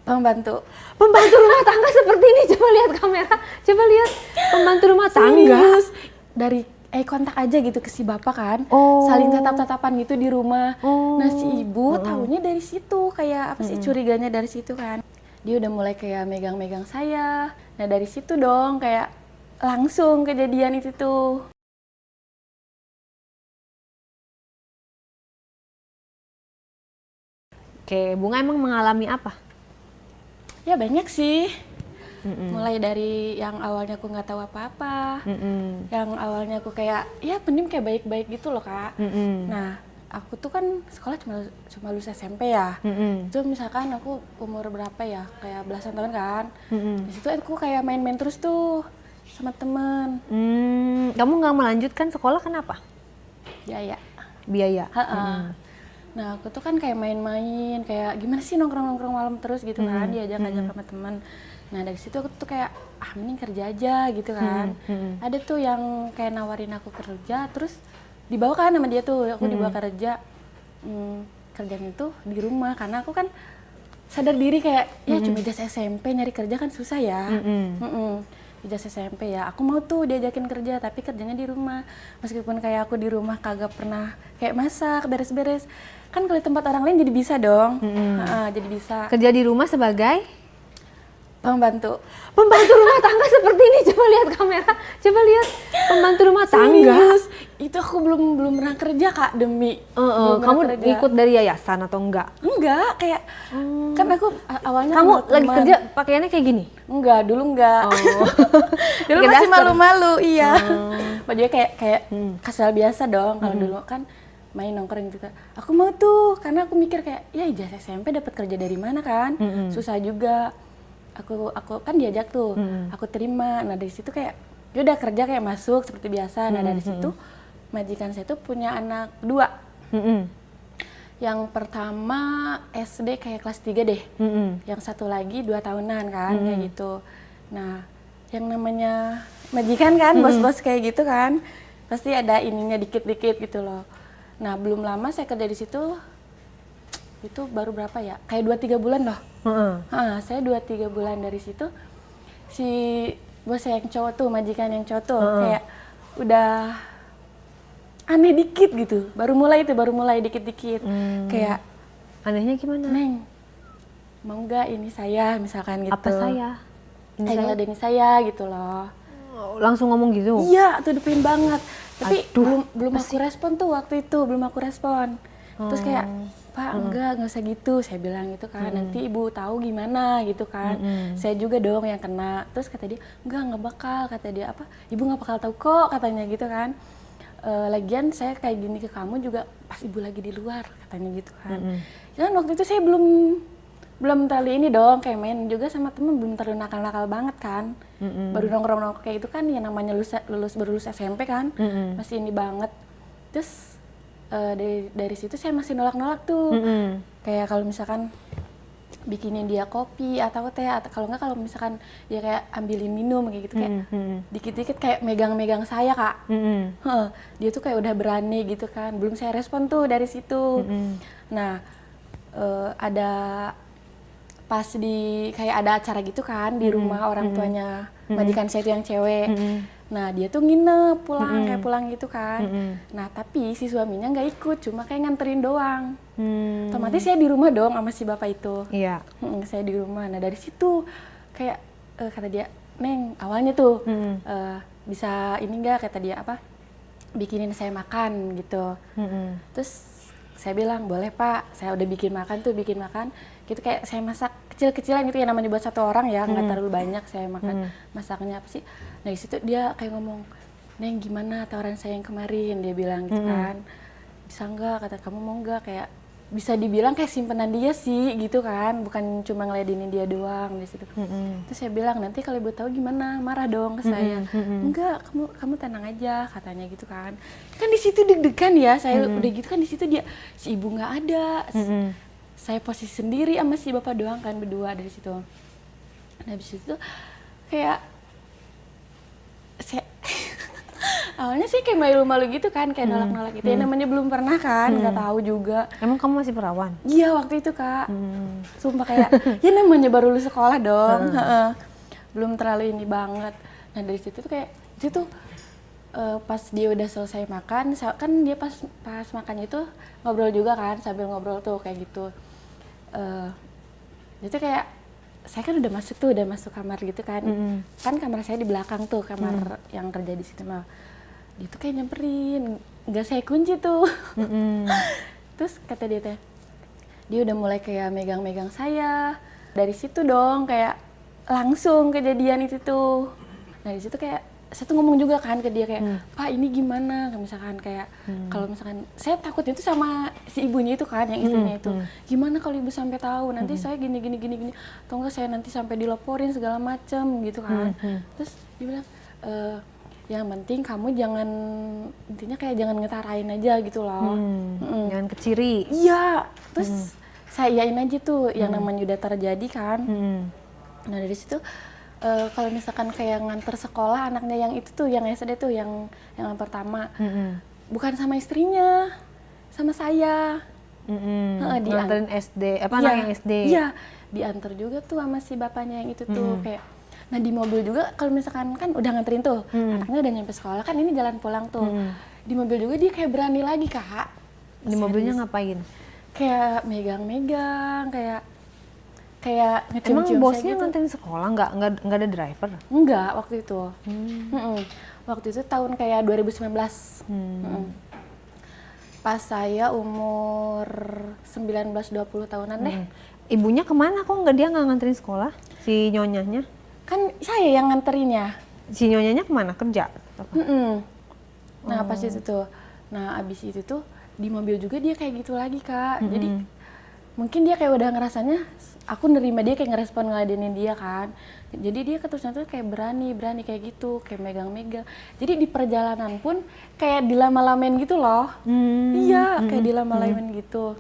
Pembantu. Pembantu rumah tangga seperti ini, coba lihat kamera, coba lihat pembantu rumah tangga. Serius? Dari kontak aja gitu ke si bapak kan, saling tatap-tatapan gitu di rumah. Nah si ibu taunya dari situ, kayak apa sih curiganya dari situ kan. Dia udah mulai kayak megang-megang saya. Nah dari situ dong kayak langsung kejadian itu tuh. Oke, Bunga emang mengalami apa? Ya banyak sih. Mulai dari yang awalnya aku nggak tahu apa-apa, yang awalnya aku kayak ya pendim kayak baik-baik gitu loh kak. Nah aku tuh kan sekolah cuma lulus SMP ya. Itu misalkan aku umur berapa ya, kayak belasan tahun kan. Di situ aku kayak main-main terus tuh sama temen. Kamu nggak melanjutkan sekolah kenapa? Ya. Biaya. Nah aku tuh kan kayak main-main, kayak gimana sih nongkrong-nongkrong malam terus gitu kan, diajak-ajak sama temen. Nah dari situ aku tuh kayak mending kerja aja gitu kan. Ada tuh yang kayak nawarin aku kerja, terus dibawa kan sama dia tuh, aku dibawa kerja. Kerjaan itu di rumah karena aku kan sadar diri kayak ya cuma ijazah SMP nyari kerja kan susah ya. Ijazah SMP ya, aku mau tuh diajakin kerja tapi kerjanya di rumah. Meskipun kayak aku di rumah kagak pernah kayak masak, beres-beres. Kan kalau di tempat orang lain jadi bisa dong. Jadi bisa. Kerja di rumah sebagai Pembantu. pembantu rumah tangga seperti ini, coba lihat kamera, coba lihat pembantu rumah tangga. Serius? Itu aku belum pernah kerja kak, demi. Belum Kamu pernah kerja. ikut dari yayasan atau enggak? Enggak, kayak kan aku awalnya Kamu kenal lagi teman. kerja pakaiannya kayak gini? Enggak, dulu enggak. Dulu Pakai masih daster? malu-malu, iya. Bajunya kayak kasual biasa dong. Kalau dulu kan main nongkrong gitu. Aku mau tuh, karena aku mikir kayak ya ijazah SMP dapat kerja dari mana kan? Susah juga. Aku kan diajak tuh, aku terima. Nah dari situ kayak ya udah kerja kayak masuk seperti biasa. Nah dari situ majikan saya tuh punya anak 2. Yang pertama SD kayak kelas 3 deh. Yang satu lagi 2 tahunan kan, kayak gitu. Nah, yang namanya majikan kan, bos-bos kayak gitu kan, pasti ada ininya dikit-dikit gitu loh. Nah, belum lama saya kerja di situ, itu baru berapa ya? Kayak 2-3 bulan loh. Saya 2-3 bulan dari situ, si bos saya yang cowok tuh, majikan yang cowok tuh, kayak udah aneh dikit gitu, baru mulai dikit-dikit. Kayak Anehnya gimana? Neng, mau nggak ini saya misalkan gitu. Apa saya? Kayak ngeladenin saya gitu loh. Langsung ngomong gitu? Iya, tuh depan banget. Tapi belum aku respon tuh waktu itu, belum aku respon. Terus kayak, Pak enggak usah gitu, saya bilang gitu kan. Nanti ibu tahu gimana gitu kan. Saya juga dong yang kena. Terus kata dia, nggak bakal, kata dia apa? Ibu nggak bakal tahu kok, katanya gitu kan. Lagian saya kayak gini ke kamu juga pas ibu lagi di luar, katanya gitu kan. Dan waktu itu saya belum terlalu ini dong, kayak main juga sama temen, belum terlalu nakal-nakal banget kan. Baru nongkrong-nongkrong kayak itu kan, ya namanya baru lulus SMP kan, masih ini banget. Terus dari situ saya masih nolak-nolak tuh, kayak kalau misalkan bikinin dia kopi atau teh, atau kalau nggak kalau misalkan dia kayak ambilin minum kayak gitu, kayak dikit-dikit kayak megang-megang saya kak. Dia tuh kayak udah berani gitu kan, belum saya respon tuh dari situ. Nah ada pas kayak ada acara gitu kan di rumah orang tuanya majikan saya itu yang cewek. Nah dia tuh nginep kayak pulang gitu kan. Nah tapi si suaminya nggak ikut, cuma kayak nganterin doang. Otomatis saya di rumah dong sama si bapak itu. Iya. Saya di rumah. Nah dari situ kayak kata dia, Neng awalnya tuh bisa ini nggak, kata dia apa, bikinin saya makan gitu. Terus saya bilang boleh pak, saya udah bikin makan gitu, kayak saya masak kecil-kecilan gitu ya, namanya buat satu orang ya, nggak terlalu banyak saya makan. Masaknya apa sih. Nah di situ dia kayak ngomong, Neng gimana tawaran saya yang kemarin, dia bilang gitu kan, bisa nggak, kata kamu mau nggak, kayak bisa dibilang kayak simpenan dia sih gitu kan, bukan cuma ngeladenin dia doang di situ. Terus saya bilang nanti kalau ibu tahu gimana, marah dong ke saya. Enggak, kamu tenang aja, katanya gitu kan. Kan di situ deg-degan ya, saya udah gitu kan, di situ dia si ibu nggak ada, saya posisi sendiri sama si bapak doang kan, berdua dari situ. Nah habis itu kayak saya Awalnya sih kayak malu-malu gitu kan, kayak nolak-nolak gitu. Ya namanya belum pernah kan, nggak tahu juga. Emang kamu masih perawan? Iya waktu itu Kak, sumpah kayak ya namanya baru lulus sekolah dong, heeh. Belum terlalu ini banget. Nah dari situ tuh kayak situ pas dia udah selesai makan, kan dia pas makannya itu ngobrol juga kan, sambil ngobrol tuh kayak gitu. Jadi kayak saya kan udah masuk kamar gitu kan, kan kamar saya di belakang tuh kamar yang kerja di situ mah. Dia tuh kayak nyamperin, nggak saya kunci tuh. Terus kata dia teh, dia udah mulai kayak megang-megang saya. Dari situ dong kayak langsung kejadian itu tuh. Nah di situ kayak saya tuh ngomong juga kan ke dia kayak, Pak ini gimana? Misalkan kayak kalau misalkan saya takut itu sama si ibunya itu kan, yang istrinya itu. Gimana kalau ibu sampai tahu nanti saya gini, atau enggak saya nanti sampai dilaporin segala macem gitu kan. Terus dia bilang, yang penting kamu jangan, intinya kayak jangan ngetarain aja gitu loh. Jangan keciri. Iya, terus saya iyain aja tuh yang namanya udah terjadi kan. Nah dari situ kalau misalkan kayak nganter sekolah anaknya yang itu tuh, yang SD tuh, yang pertama, bukan sama istrinya, sama saya. Nganterin SD, apa Iya, anak yang SD? Iya, diantar juga tuh sama si bapaknya yang itu tuh kayak. Nah di mobil juga kalau misalkan kan udah nganterin tuh, anaknya udah nyampe sekolah kan, ini jalan pulang tuh. Di mobil juga dia kayak berani lagi Kak. Di mobilnya ngapain? Kayak megang-megang, kayak Emang ngecium-cium bosnya saya gitu. nganterin sekolah, nggak ada driver? Enggak, waktu itu. Waktu itu tahun kayak 2019. Pas saya umur 19-20 tahunan deh. Ibunya kemana kok dia nggak nganterin sekolah? Si nyonyanya? Kan saya yang nganterinnya. Si nyonyanya kemana? Kerja? Apa? Nah pas itu tuh, nah abis itu tuh di mobil juga dia kayak gitu lagi Kak. Jadi mungkin dia kayak udah ngerasanya, aku nerima dia kayak ngerespon ngeladenin dia kan. Jadi dia keterusan tuh kayak berani kayak gitu, kayak megang-megang. Jadi di perjalanan pun kayak dilama-lamain gitu loh. Iya, kayak dilama-lamain gitu.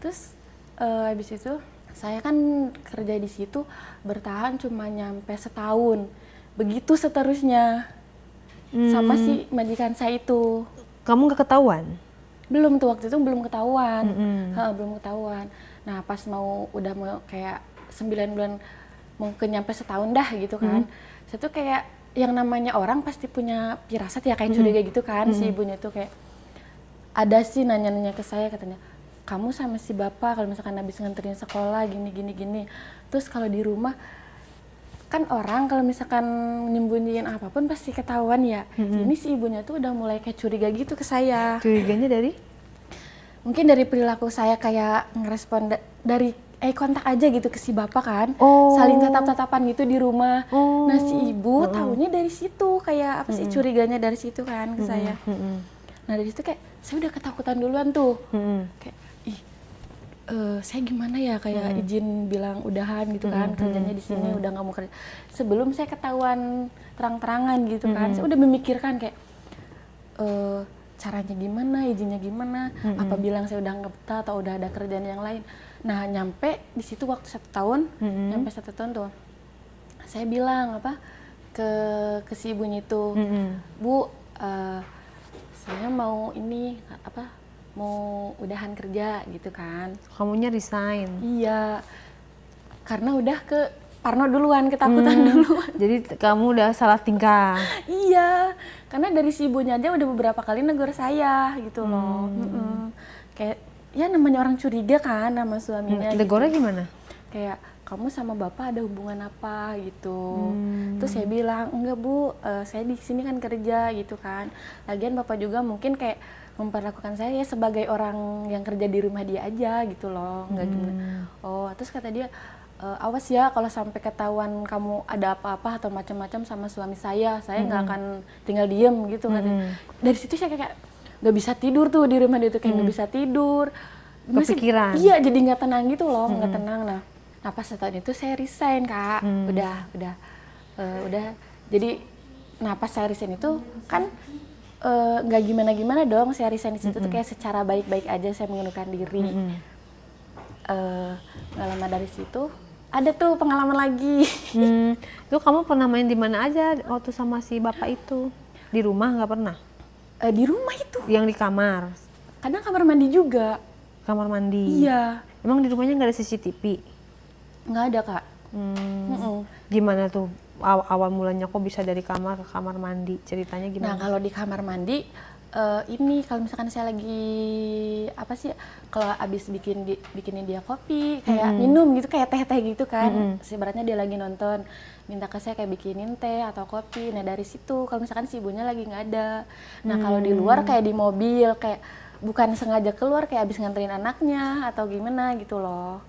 Terus habis itu saya kan kerja di situ bertahan cuma nyampe setahun. Begitu seterusnya. Sama si majikan saya itu. Kamu nggak ketahuan? Belum tuh, waktu itu belum ketahuan. Belum ketahuan. Nah pas udah mau kayak 9 bulan mau nyampe setahun dah gitu kan. Saya tuh kayak yang namanya orang pasti punya firasat ya, kayak curiga gitu kan. Si ibunya tuh kayak ada sih nanya-nanya ke saya, katanya kamu sama si bapak kalau misalkan habis nganterin sekolah gini. Terus kalau di rumah kan orang kalau misalkan nyembunyiin apapun pasti ketahuan ya. Ini si ibunya tuh udah mulai kayak curiga gitu ke saya. Curiganya dari? Mungkin dari perilaku saya kayak ngerespon dari kontak aja gitu ke si bapak kan. Saling tatap-tatapan gitu di rumah. Nah si ibu taunya dari situ, kayak apa sih, curiganya dari situ kan ke saya. Nah dari situ kayak saya udah ketakutan duluan tuh. Kayak saya gimana ya, kayak izin bilang udahan gitu kan, kerjanya di sini udah nggak mau kerja. Sebelum saya ketahuan terang-terangan gitu kan, saya udah memikirkan kayak caranya gimana, izinnya gimana, apa bilang saya udah nggak betah atau udah ada kerjaan yang lain. Nah nyampe di situ waktu 1 tahun, nyampe 1 tahun tuh, saya bilang apa ke si ibunya itu, Bu, saya mau ini apa, mau udahan kerja gitu kan. Kamunya resign? Iya, karena udah ke parno duluan, ketakutan duluan. Jadi kamu udah salah tingkah? Iya, karena dari si ibunya aja udah beberapa kali negur saya gitu loh. Kayak ya namanya orang curiga kan sama suaminya. Negornya gitu. gimana? Kayak kamu sama bapak ada hubungan apa gitu. Terus saya bilang, enggak Bu, saya di sini kan kerja gitu kan. Lagian bapak juga mungkin kayak memperlakukan saya ya sebagai orang yang kerja di rumah dia aja gitu loh, nggak gimana. Terus kata dia, awas ya kalau sampai ketahuan kamu ada apa-apa atau macam-macam sama suami saya nggak akan tinggal diem gitu katanya. Dari situ saya kayak nggak bisa tidur tuh di rumah dia tuh, kayak nggak bisa tidur. Kepikiran? Iya, jadi nggak tenang gitu loh, nggak tenang. Nah pas setahun itu saya resign Kak, udah. Jadi, pas saya resign itu kan nggak gimana-gimana dong, saya resign di situ tuh kayak secara baik-baik aja saya mengundurkan diri. Nggak lama dari situ ada tuh pengalaman lagi. Itu kamu pernah main di mana aja waktu sama si bapak itu? Di rumah nggak pernah? Di rumah itu. Yang di kamar? Kadang kamar mandi juga. Kamar mandi? Iya. Emang di rumahnya nggak ada CCTV? Nggak ada, Kak. Gimana tuh awal mulanya kok bisa dari kamar ke kamar mandi? Ceritanya Nah, gimana? kalau di kamar mandi, ini kalau misalkan saya lagi apa sih, kalau abis bikinin dia kopi, kayak minum gitu, kayak teh-teh gitu kan. Sebenarnya dia lagi nonton, minta ke saya kayak bikinin teh atau kopi. Nah, dari situ kalau misalkan si ibunya lagi nggak ada. Nah, kalau di luar kayak di mobil, kayak bukan sengaja keluar, kayak abis nganterin anaknya atau gimana gitu loh.